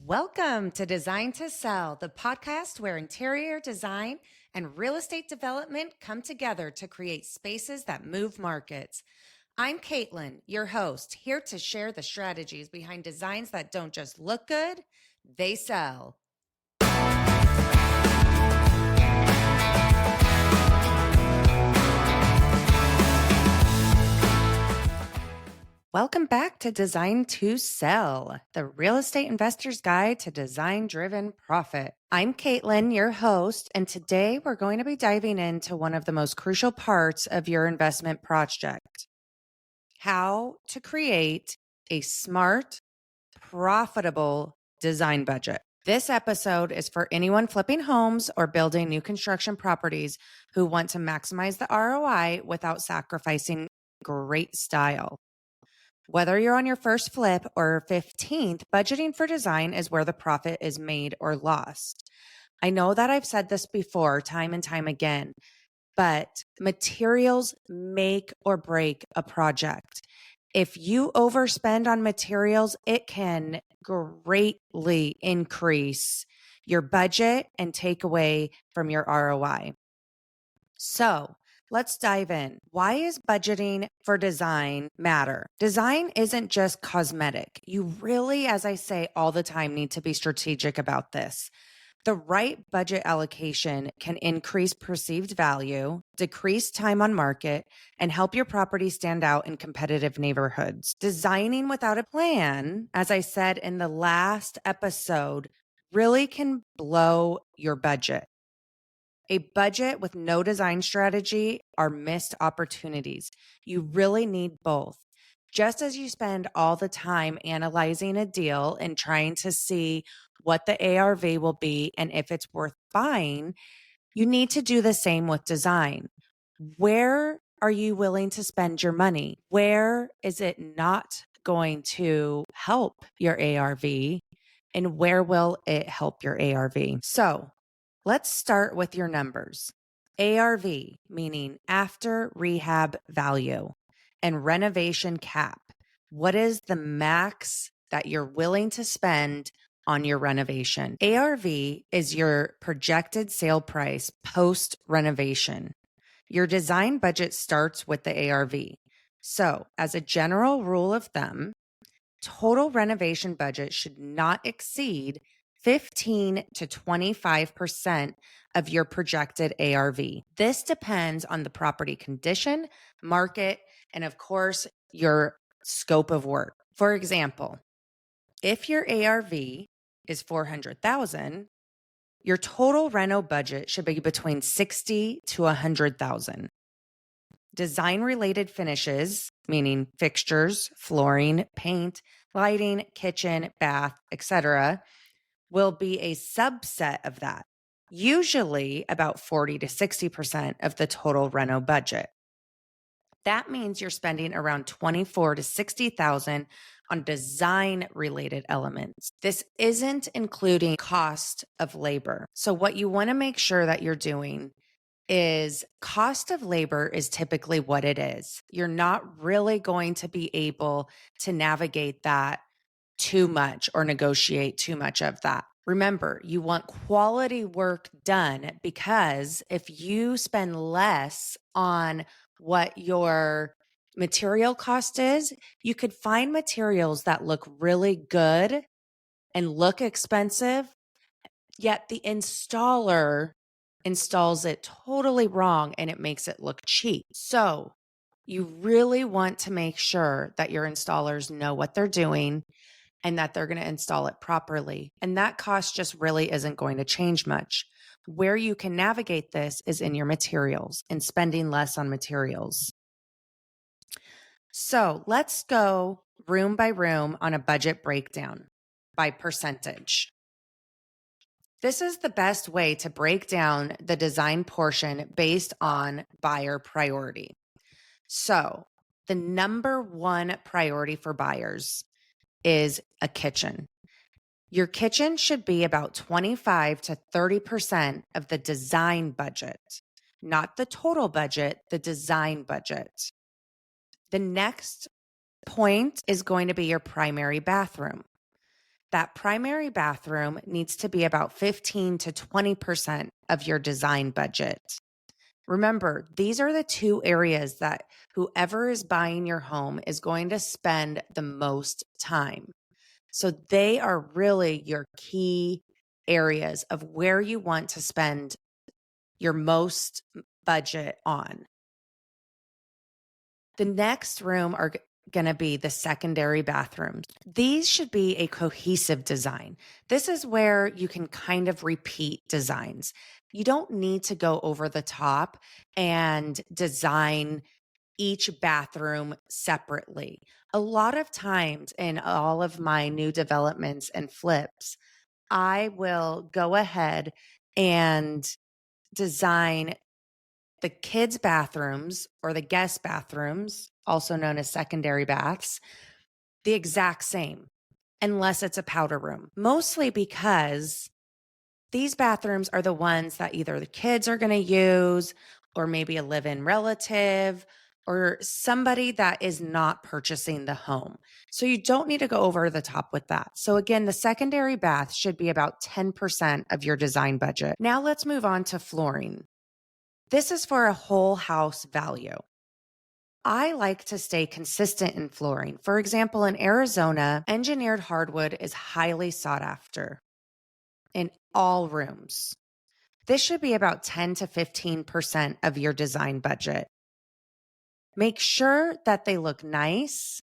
Welcome to Design to Sell, the podcast where interior design and real estate development come together to create spaces that move markets. I'm Caitlin, your host, here to share the strategies behind designs that don't just look good, they sell. Welcome back to Design to Sell, the real estate investor's guide to design-driven profit. I'm Caitlin, your host, and today we're going to be diving into one of the most crucial parts of your investment project: how to create a smart, profitable design budget. This episode is for anyone flipping homes or building new construction properties who want to maximize the ROI without sacrificing great style. Whether you're on your first flip or 15th, budgeting for design is where the profit is made or lost. I know that I've said this before time and time again, but materials make or break a project. If you overspend on materials, it can greatly increase your budget and take away from your ROI. So let's dive in. Why is budgeting for design matter? Design isn't just cosmetic. You really, as I say all the time, need to be strategic about this. The right budget allocation can increase perceived value, decrease time on market, and help your property stand out in competitive neighborhoods. Designing without a plan, as I said in the last episode, really can blow your budget. A budget with no design strategy are missed opportunities. You really need both. Just as you spend all the time analyzing a deal and trying to see what the ARV will be and if it's worth buying, you need to do the same with design. Where are you willing to spend your money? Where is it not going to help your ARV? And where will it help your ARV? So let's start with your numbers. ARV, meaning after rehab value, and renovation cap. What is the max that you're willing to spend on your renovation? ARV is your projected sale price post renovation. Your design budget starts with the ARV. So, as a general rule of thumb, total renovation budget should not exceed 15 to 25% of your projected ARV. This depends on the property condition, market, and of course, your scope of work. For example, if your ARV is 400,000, your total reno budget should be between 60 to 100,000. Design-related finishes, meaning fixtures, flooring, paint, lighting, kitchen, bath, etc., will be a subset of that, usually about 40 to 60% of the total reno budget. That means you're spending around 24 to 60,000 on design-related elements. This isn't including cost of labor. So what you want to make sure that you're doing is cost of labor is typically what it is. You're not really going to be able to navigate that too much or negotiate too much of that. Remember, you want quality work done, because if you spend less on what your material cost is, you could find materials that look really good and look expensive, yet the installer installs it totally wrong and it makes it look cheap. So you really want to make sure that your installers know what they're doing and that they're going to install it properly. And that cost just really isn't going to change much. Where you can navigate this is in your materials and spending less on materials. So let's go room by room on a budget breakdown by percentage. This is the best way to break down the design portion based on buyer priority. So the number one priority for buyers is a kitchen. Your kitchen should be about 25 to 30% of the design budget, not the total budget, the design budget. The next point is going to be your primary bathroom. that primary bathroom needs to be about 15 to 20% of your design budget. Remember, these are the two areas that whoever is buying your home is going to spend the most time. So they are really your key areas of where you want to spend your most budget on. The next room are going to be the secondary bathrooms. These should be a cohesive design. This is where you can kind of repeat designs. You don't need to go over the top and design each bathroom separately. A lot of times in all of my new developments and flips, I will go ahead and design the kids' bathrooms or the guest bathrooms, also known as secondary baths, the exact same, unless it's a powder room. Mostly because these bathrooms are the ones that either the kids are going to use, or maybe a live in relative, or somebody that is not purchasing the home. So you don't need to go over the top with that. So again, the secondary bath should be about 10% of your design budget. Now let's move on to flooring. This is for a whole house value. I like to stay consistent in flooring. For example, in Arizona, engineered hardwood is highly sought after in all rooms. This should be about 10 to 15% of your design budget. Make sure that they look nice,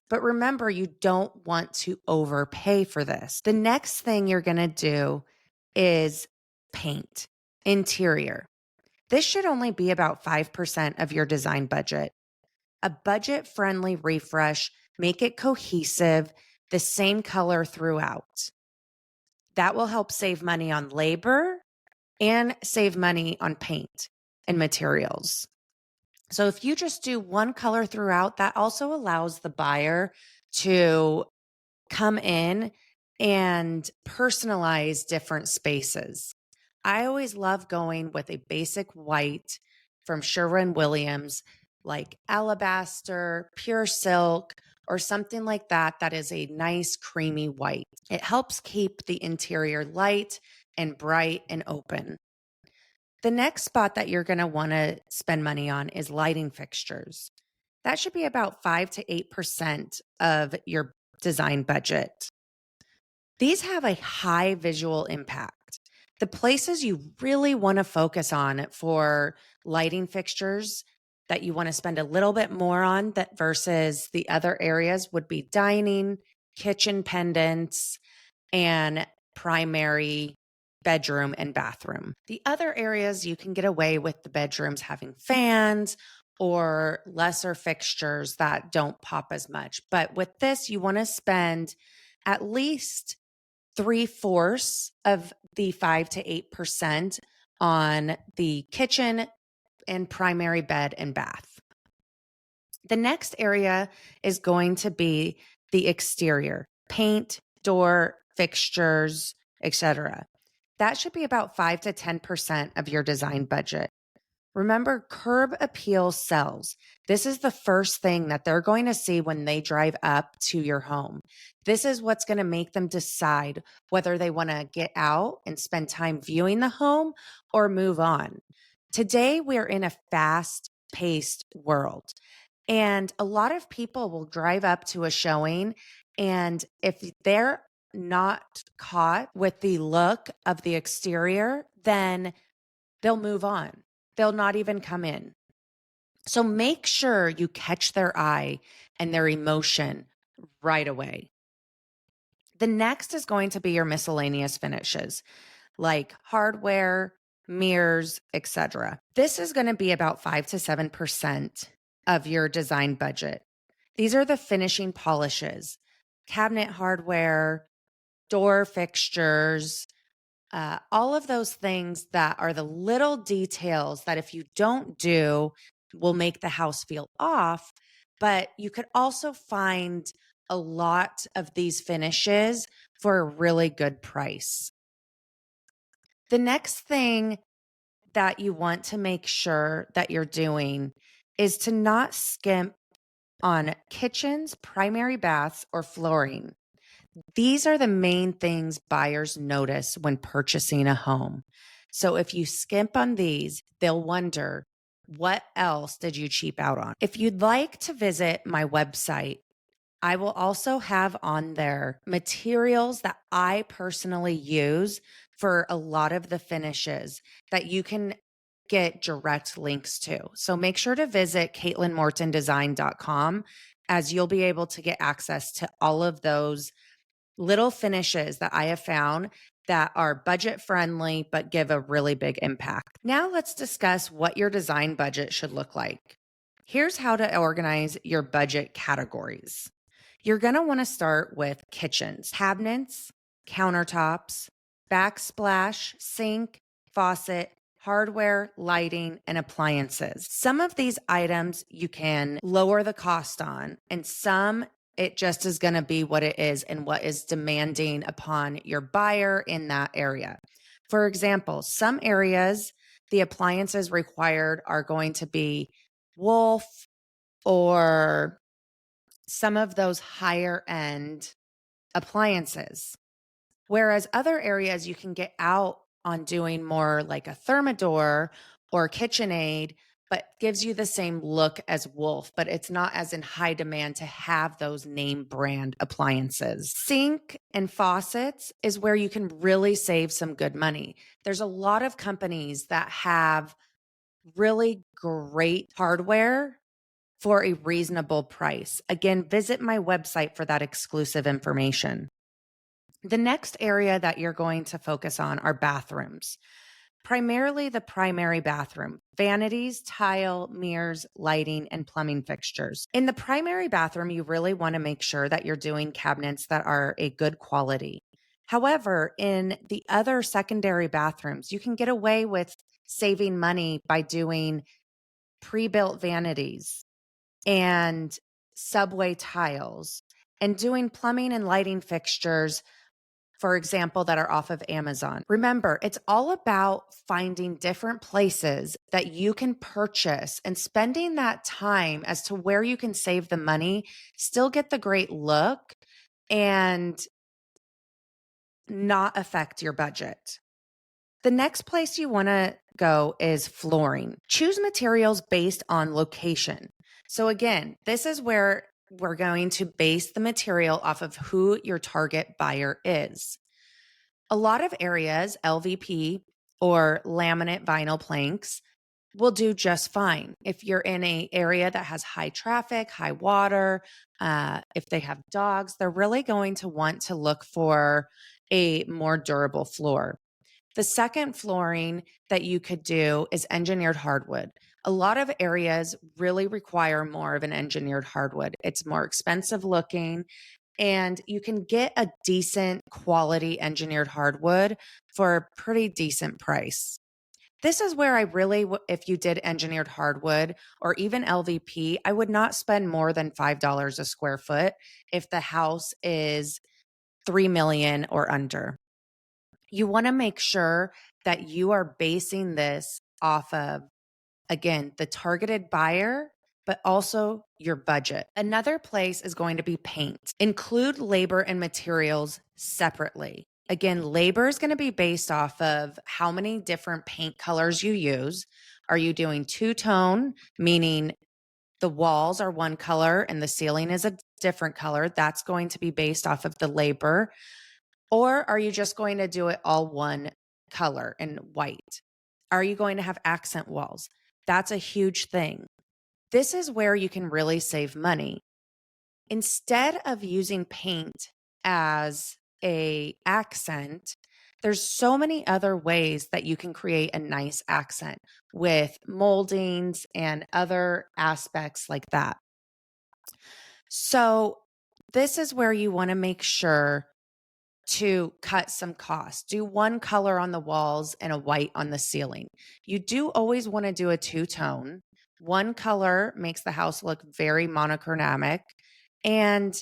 but remember, you don't want to overpay for this. The next thing you're going to do is paint, interior. This should only be about 5% of your design budget. A budget-friendly refresh, make it cohesive, the same color throughout. That will help save money on labor and save money on paint and materials. So if you just do one color throughout, that also allows the buyer to come in and personalize different spaces. I always love going with a basic white from Sherwin-Williams, like alabaster, pure silk, or something like that, that is a nice creamy white. It helps keep the interior light and bright and open. The next spot that you're going to want to spend money on is lighting fixtures. That should be about 5 to 8% of your design budget. These have a high visual impact. The places you really want to focus on for lighting fixtures that you want to spend a little bit more on that versus the other areas would be dining, kitchen pendants, and primary bedroom and bathroom. The other areas you can get away with the bedrooms having fans or lesser fixtures that don't pop as much. But with this, you want to spend at least 3/4 of the 5 to 8% on the kitchen and primary bed and bath. The next area is going to be the exterior, paint, door, fixtures, etc. That should be about 5 to 10% of your design budget. Remember, curb appeal sells. This is the first thing that they're going to see when they drive up to your home. This is what's going to make them decide whether they want to get out and spend time viewing the home or move on. Today, we're in a fast-paced world, and a lot of people will drive up to a showing, and if they're not caught with the look of the exterior, then they'll move on. They'll not even come in. So make sure you catch their eye and their emotion right away. The next is going to be your miscellaneous finishes like hardware, mirrors, etc. This is going to be about 5 to 7% of your design budget. These are the finishing polishes, cabinet hardware, door fixtures, all of those things that are the little details that if you don't do will make the house feel off. But you could also find a lot of these finishes for a really good price. The next thing that you want to make sure that you're doing is to not skimp on kitchens, primary baths, or flooring. These are the main things buyers notice when purchasing a home. So if you skimp on these, they'll wonder, what else did you cheap out on? If you'd like to visit my website, I will also have on there materials that I personally use for a lot of the finishes that you can get direct links to. So make sure to visit CaitlinMortonDesign.com, as you'll be able to get access to all of those little finishes that I have found that are budget friendly but give a really big impact. Now let's discuss what your design budget should look like. Here's how to organize your budget categories. You're going to want to start with kitchens, cabinets, countertops, backsplash, sink, faucet, hardware, lighting, and appliances. Some of these items you can lower the cost on, and some it just is going to be what it is and what is demanding upon your buyer in that area. For example, some areas, the appliances required are going to be Wolf or some of those higher end appliances. Whereas other areas you can get out on doing more like a Thermador or KitchenAid, but gives you the same look as Wolf, but it's not as in high demand to have those name brand appliances. Sink and faucets is where you can really save some good money. There's a lot of companies that have really great hardware for a reasonable price. Again, visit my website for that exclusive information. The next area that you're going to focus on are bathrooms, primarily the primary bathroom, vanities, tile, mirrors, lighting, and plumbing fixtures. In the primary bathroom, you really want to make sure that you're doing cabinets that are a good quality. However, in the other secondary bathrooms, you can get away with saving money by doing pre-built vanities and subway tiles and doing plumbing and lighting fixtures, for example, that are off of Amazon. Remember, it's all about finding different places that you can purchase and spending that time as to where you can save the money, still get the great look, and not affect your budget. The next place you want to go is flooring. Choose materials based on location. So again, this is where we're going to base the material off of who your target buyer is. A lot of areas, LVP or laminate vinyl planks will do just fine. If you're in an area that has high traffic, high water, if they have dogs, they're really going to want to look for a more durable floor. The second flooring that you could do is engineered hardwood. A lot of areas really require more of an engineered hardwood. It's more expensive looking, and you can get a decent quality engineered hardwood for a pretty decent price. This is where I really, if you did engineered hardwood or even LVP, I would not spend more than $5 a square foot if the house is 3 million or under. You want to make sure that you are basing this off of, again, the targeted buyer, but also your budget. Another place is going to be paint. Include labor and materials separately. Again, labor is going to be based off of how many different paint colors you use. Are you doing two-tone, meaning the walls are one color and the ceiling is a different color? That's going to be based off of the labor. Or are you just going to do it all one color and white? Are you going to have accent walls? That's a huge thing. This is where you can really save money. Instead of using paint as a accent, there's so many other ways that you can create a nice accent with moldings and other aspects like that. So this is where you want to make sure to cut some costs. Do one color on the walls and a white on the ceiling. You do always want to do a two-tone. One color makes the house look very monochromatic, and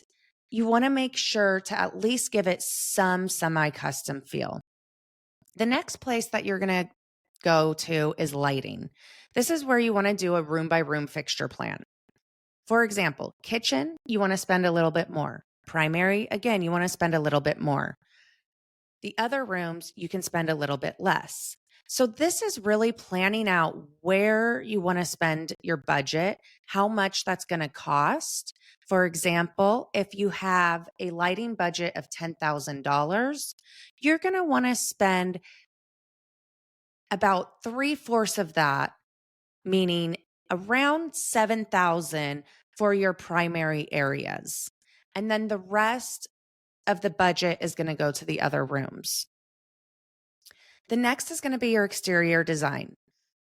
you want to make sure to at least give it some semi-custom feel. The next place that you're going to go to is lighting. This is where you want to do a room by room fixture plan. For example, kitchen, you want to spend a little bit more. Primary, again, you want to spend a little bit more. The other rooms, you can spend a little bit less. So, this is really planning out where you want to spend your budget, how much that's going to cost. For example, if you have a lighting budget of $10,000, you're going to want to spend about three-fourths of that, meaning around 7,000 for your primary areas. And then the rest of the budget is going to go to the other rooms. The next is going to be your exterior design.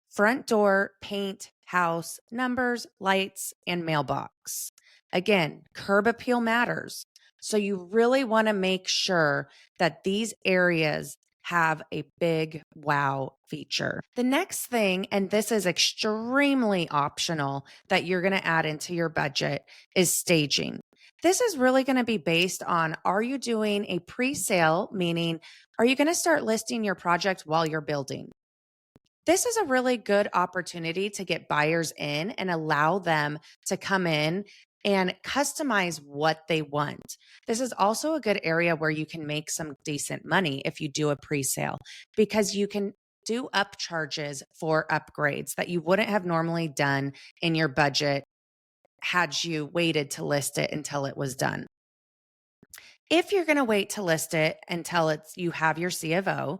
Front door, paint, house, numbers, lights, and mailbox. Again, curb appeal matters. So you really want to make sure that these areas have a big wow feature. The next thing, and this is extremely optional that you're going to add into your budget, is staging. This is really going to be based on, are you doing a pre-sale, meaning are you going to start listing your project while you're building? This is a really good opportunity to get buyers in and allow them to come in and customize what they want. This is also a good area where you can make some decent money if you do a pre-sale, because you can do upcharges for upgrades that you wouldn't have normally done in your budget had you waited to list it until it was done. If you're going to wait to list it until you have your C of O,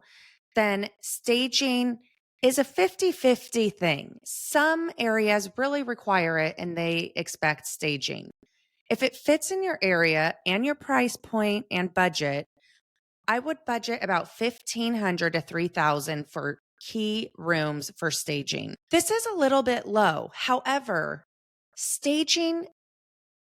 then staging is a 50-50 thing. Some areas really require it and they expect staging. If it fits in your area and your price point and budget, I would budget about $1,500 to $3,000 for key rooms for staging. This is a little bit low. However, staging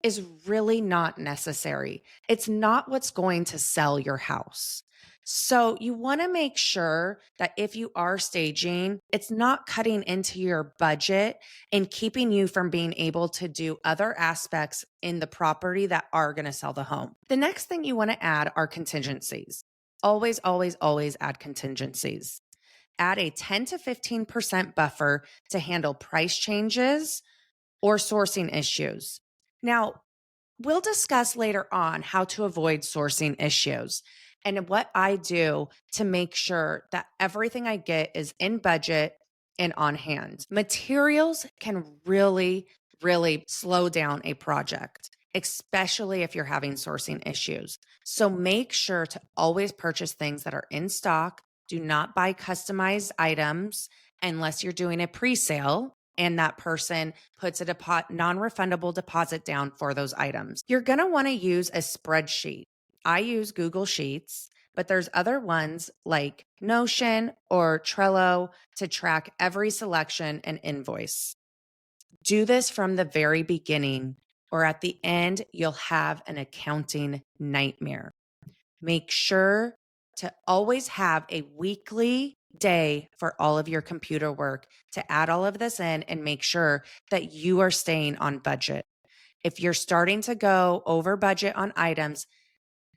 is really not necessary. It's not what's going to sell your house. So you want to make sure that if you are staging, it's not cutting into your budget and keeping you from being able to do other aspects in the property that are going to sell the home. The next thing you want to add are contingencies. Always, always, always add contingencies. Add a 10 to 15% buffer to handle price changes or sourcing issues. Now, we'll discuss later on how to avoid sourcing issues and what I do to make sure that everything I get is in budget and on hand. Materials can really, really slow down a project, especially if you're having sourcing issues. So make sure to always purchase things that are in stock. Do not buy customized items unless you're doing a pre-sale and that person puts a non-refundable deposit down for those items. You're going to want to use a spreadsheet. I use Google Sheets, but there's other ones like Notion or Trello to track every selection and invoice. Do this from the very beginning, or at the end, you'll have an accounting nightmare. Make sure to always have a weekly day for all of your computer work to add all of this in and make sure that you are staying on budget. If you're starting to go over budget on items,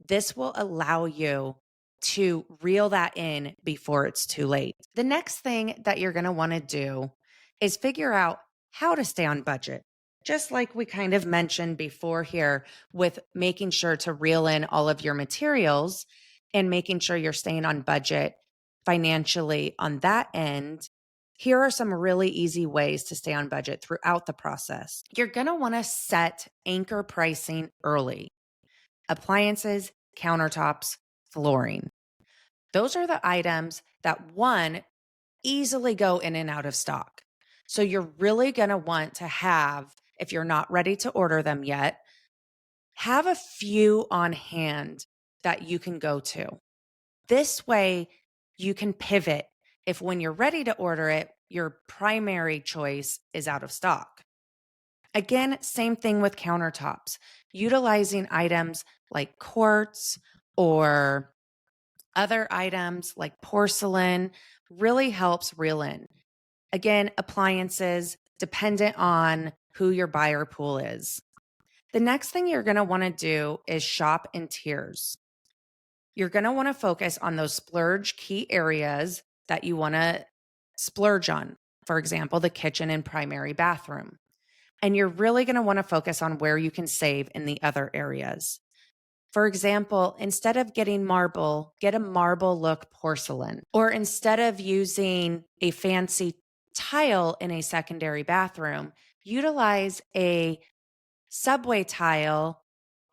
this will allow you to reel that in before it's too late. The next thing that you're going to want to do is figure out how to stay on budget. Just like we kind of mentioned before here with making sure to reel in all of your materials and making sure you're staying on budget financially on that end, here are some really easy ways to stay on budget throughout the process. You're going to want to set anchor pricing early. Appliances, countertops, flooring. Those are the items that, one, easily go in and out of stock. So you're really going to want to have, if you're not ready to order them yet, have a few on hand that you can go to. This way you can pivot if when you're ready to order it, your primary choice is out of stock. Again, same thing with countertops. Utilizing items like quartz or other items like porcelain really helps reel in. Again, appliances, dependent on who your buyer pool is. The next thing you're going to want to do is shop in tiers. You're going to want to focus on those splurge key areas that you want to splurge on. For example, the kitchen and primary bathroom. And you're really going to want to focus on where you can save in the other areas. For example, instead of getting marble, get a marble look porcelain. Or instead of using a fancy tile in a secondary bathroom, utilize a subway tile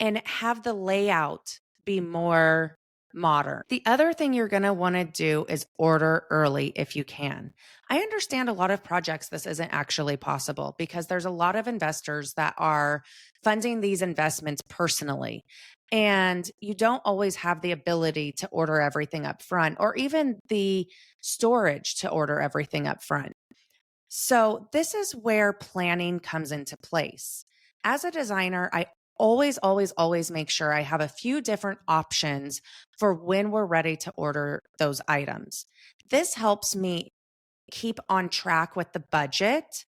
and have the layout be more modern. The other thing you're going to want to do is order early if you can. I understand a lot of projects this isn't actually possible because there's a lot of investors that are funding these investments personally. And you don't always have the ability to order everything up front or even the storage to order everything up front. So, this is where planning comes into place. As a designer, I always make sure I have a few different options for when we're ready to order those items. This helps me keep on track with the budget,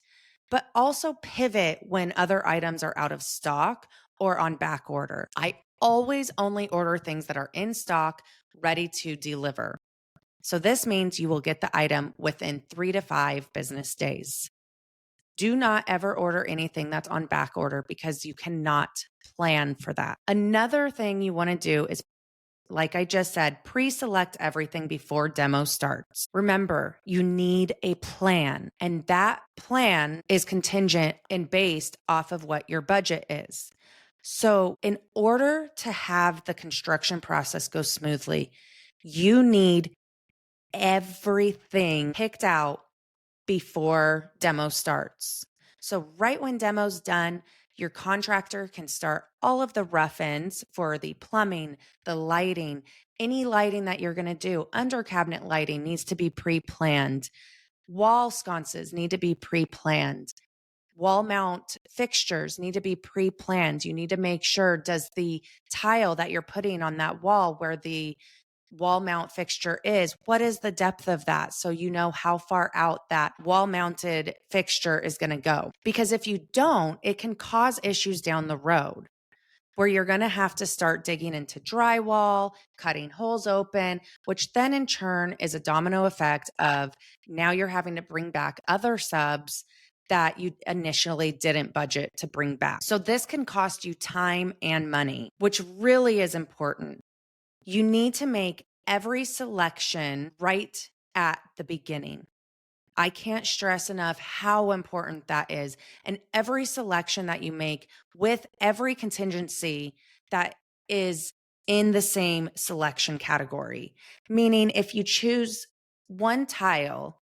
but also pivot when other items are out of stock or on back order. I always only order things that are in stock, ready to deliver. So this means you will get the item within 3 to 5 business days. Do not ever order anything that's on back order because you cannot plan for that. Another thing you want to do is, like I just said, pre-select everything before demo starts. Remember, you need a plan, and that plan is contingent and based off of what your budget is. So, in order to have the construction process go smoothly, you need everything picked out before demo starts. So right when demo's done, your contractor can start all of the rough ends for the plumbing, the lighting, any lighting that you're going to do. Under cabinet lighting needs to be pre-planned. Wall sconces need to be pre-planned. Wall mount fixtures need to be pre-planned. You need to make sure, does the tile that you're putting on that wall where the wall mount fixture is, what is the depth of that? So you know how far out that wall mounted fixture is going to go. Because if you don't, it can cause issues down the road where you're going to have to start digging into drywall, cutting holes open, which then in turn is a domino effect of now you're having to bring back other subs that you initially didn't budget to bring back. So this can cost you time and money, which really is important. You need to make every selection right at the beginning. I can't stress enough how important that is. And every selection that you make with every contingency that is in the same selection category. Meaning, if you choose one tile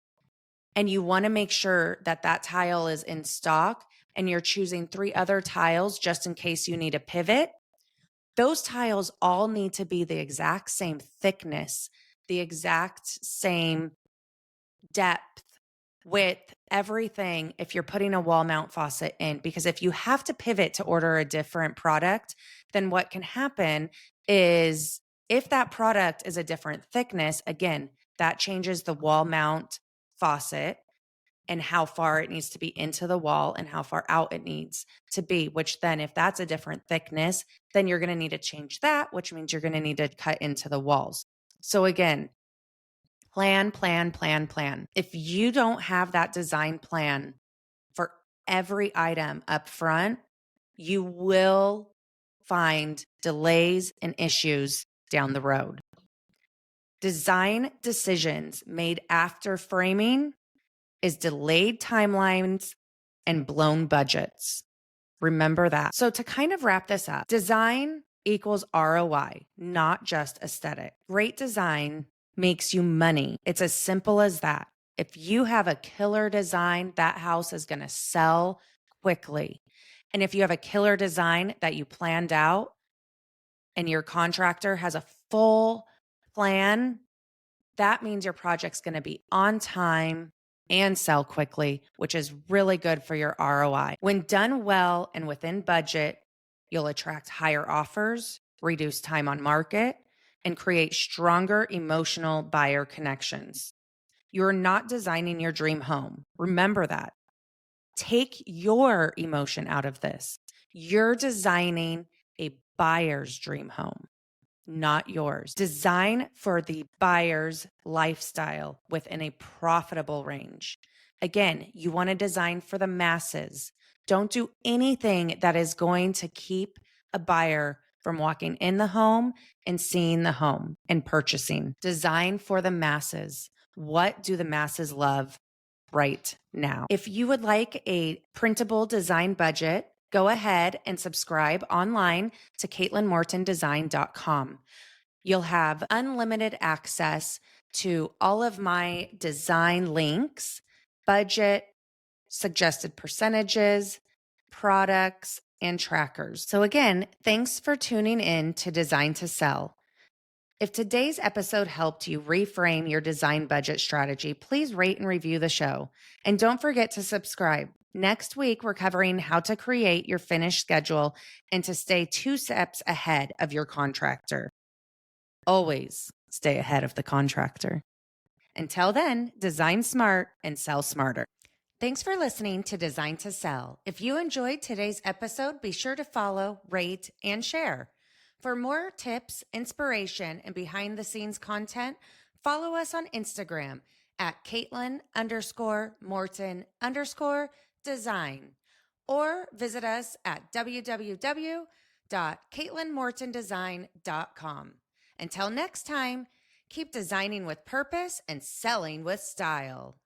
and you want to make sure that that tile is in stock and you're choosing 3 other tiles just in case you need a pivot, those tiles all need to be the exact same thickness, the exact same depth, width, everything if you're putting a wall mount faucet in. Because if you have to pivot to order a different product, then what can happen is if that product is a different thickness, again, that changes the wall mount faucet and how far it needs to be into the wall and how far out it needs to be, which then if that's a different thickness, then you're going to need to change that, which means you're going to need to cut into the walls. So again, plan. If you don't have that design plan for every item up front, you will find delays and issues down the road. Design decisions made after framing is delayed timelines and blown budgets. Remember that. So to kind of wrap this up, design equals ROI, not just aesthetic. Great design makes you money. It's as simple as that. If you have a killer design, that house is going to sell quickly. And if you have a killer design that you planned out and your contractor has a full plan, that means your project's going to be on time and sell quickly, which is really good for your ROI. When done well and within budget, you'll attract higher offers, reduce time on market, and create stronger emotional buyer connections. You're not designing your dream home. Remember that. Take your emotion out of this. You're designing a buyer's dream home, not yours. Design for the buyer's lifestyle within a profitable range. Again, you want to design for the masses. Don't do anything that is going to keep a buyer from walking in the home and seeing the home and purchasing. Design for the masses. What do the masses love right now? If you would like a printable design budget, go ahead and subscribe online to CaitlinMortonDesign.com. You'll have unlimited access to all of my design links, budget, suggested percentages, products, and trackers. So again, thanks for tuning in to Design to Sell. If today's episode helped you reframe your design budget strategy, please rate and review the show. And don't forget to subscribe. Next week, we're covering how to create your finished schedule and to stay 2 steps ahead of your contractor. Always stay ahead of the contractor. Until then, design smart and sell smarter. Thanks for listening to Design to Sell. If you enjoyed today's episode, be sure to follow, rate, and share. For more tips, inspiration, and behind the scenes content, follow us on Instagram at Caitlin_Morton_design or visit us at www.CaitlinMortonDesign.com. Until next time, keep designing with purpose and selling with style.